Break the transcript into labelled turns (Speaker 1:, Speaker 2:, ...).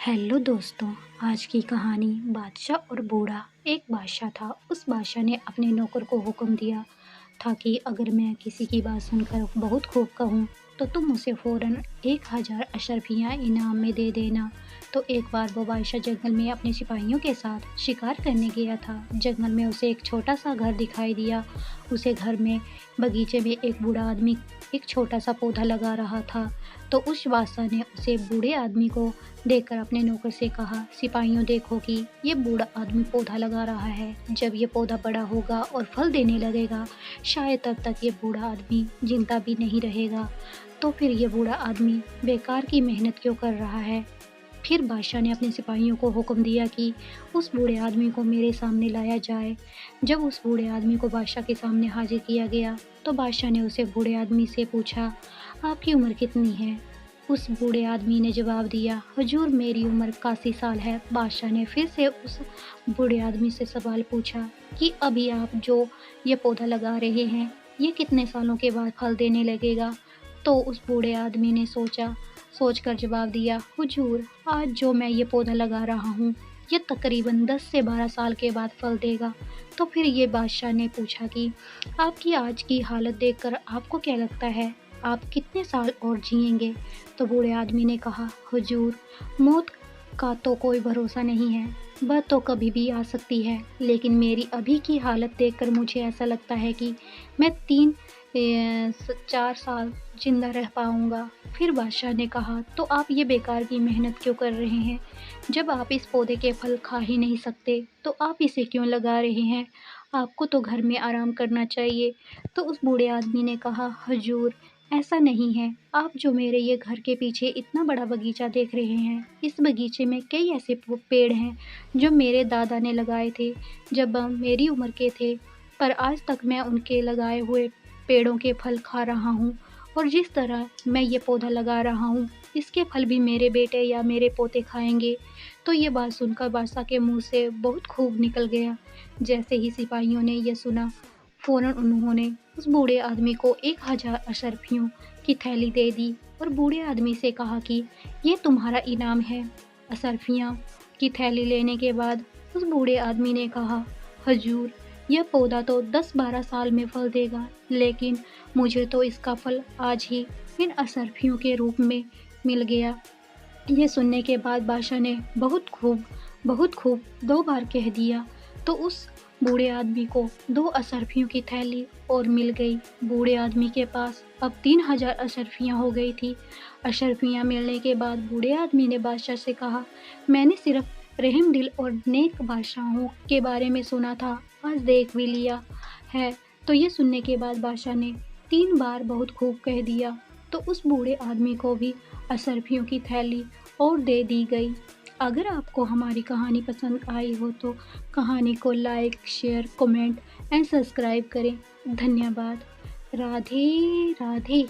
Speaker 1: Hello दोस्तों। आज की कहानी बादशाह और बूढ़ा। एक बादशाह था। उस बादशाह ने अपने नौकर को हुक्म दिया था कि अगर मैं किसी की बात सुनकर बहुत खूब कहूँ तो तुम उसे फ़ौरन 1000 अशरफियाँ इनाम में दे देना। तो एक बार वो बादशाह जंगल में अपने सिपाहियों के साथ शिकार करने गया था। जंगल में उसे एक छोटा सा घर दिखाई दिया। उसे घर में बगीचे में एक बूढ़ा आदमी एक छोटा सा पौधा लगा रहा था। तो उस बादशाह ने उसे बूढ़े आदमी को देखकर अपने नौकर से कहा, सिपाहियों देखो कि ये बूढ़ा आदमी पौधा लगा रहा है। जब ये पौधा बड़ा होगा और फल देने लगेगा, शायद तब तक ये बूढ़ा आदमी जिंदा भी नहीं रहेगा। तो फिर ये बूढ़ा आदमी बेकार की मेहनत क्यों कर रहा है। फिर बादशाह ने अपने सिपाहियों को हुक्म दिया कि उस बूढ़े आदमी को मेरे सामने लाया जाए। जब उस बूढ़े आदमी को बादशाह के सामने हाजिर किया गया तो बादशाह ने उसे बूढ़े आदमी से पूछा, आपकी उम्र कितनी है। उस बूढ़े आदमी ने जवाब दिया, हुजूर मेरी उम्र 81 साल है। बादशाह ने फिर से उस बूढ़े आदमी से सवाल पूछा कि अभी आप जो ये पौधा लगा रहे हैं ये कितने सालों के बाद फल देने लगेगा। तो उस बूढ़े आदमी ने सोचकर जवाब दिया, हुजूर आज जो मैं ये पौधा लगा रहा हूँ ये तकरीबन 10 से 12 साल के बाद फल देगा। तो फिर ये बादशाह ने पूछा कि आपकी आज की हालत देखकर आपको क्या लगता है, आप कितने साल और जिएंगे। तो बूढ़े आदमी ने कहा, हुजूर मौत का तो कोई भरोसा नहीं है, वह तो कभी भी आ सकती है, लेकिन मेरी अभी की हालत देखकर मुझे ऐसा लगता है कि मैं 4 साल जिंदा रह पाऊंगा। फिर बादशाह ने कहा, तो आप ये बेकार की मेहनत क्यों कर रहे हैं। जब आप इस पौधे के फल खा ही नहीं सकते तो आप इसे क्यों लगा रहे हैं, आपको तो घर में आराम करना चाहिए। तो उस बूढ़े आदमी ने कहा, हुजूर ऐसा नहीं है, आप जो मेरे ये घर के पीछे इतना बड़ा बगीचा देख रहे हैं, इस बगीचे में कई ऐसे पेड़ हैं जो मेरे दादा ने लगाए थे जब मेरी उम्र के थे, पर आज तक मैं उनके लगाए हुए पेड़ों के फल खा रहा हूँ। और जिस तरह मैं ये पौधा लगा रहा हूँ इसके फल भी मेरे बेटे या मेरे पोते खाएंगे। तो ये बात सुनकर बादशाह के मुंह से बहुत खूब निकल गया। जैसे ही सिपाहियों ने यह सुना फ़ौरन उन्होंने उस बूढ़े आदमी को 1000 अशरफियों की थैली दे दी और बूढ़े आदमी से कहा कि ये तुम्हारा इनाम है। अशरफियाँ की थैली लेने के बाद उस बूढ़े आदमी ने कहा, हुजूर यह पौधा तो 10-12 साल में फल देगा, लेकिन मुझे तो इसका फल आज ही इन अशरफियों के रूप में मिल गया। ये सुनने के बाद बादशाह ने बहुत खूब 2 बार कह दिया। तो उस बूढ़े आदमी को 2 अशरफियों की थैली और मिल गई। बूढ़े आदमी के पास अब 3000 अशरफियाँ हो गई थी। अशरफियाँ मिलने के बाद बूढ़े आदमी ने बादशाह से कहा, मैंने सिर्फ रहम दिल और नेक बादशाहों के बारे में सुना था, आज देख भी लिया है। तो ये सुनने के बाद बादशाह ने 3 बार बहुत खूब कह दिया। तो उस बूढ़े आदमी को भी अशरफियों की थैली और दे दी गई। अगर आपको हमारी कहानी पसंद आई हो तो कहानी को like, share, comment and subscribe करें। धन्यवाद। राधे राधे।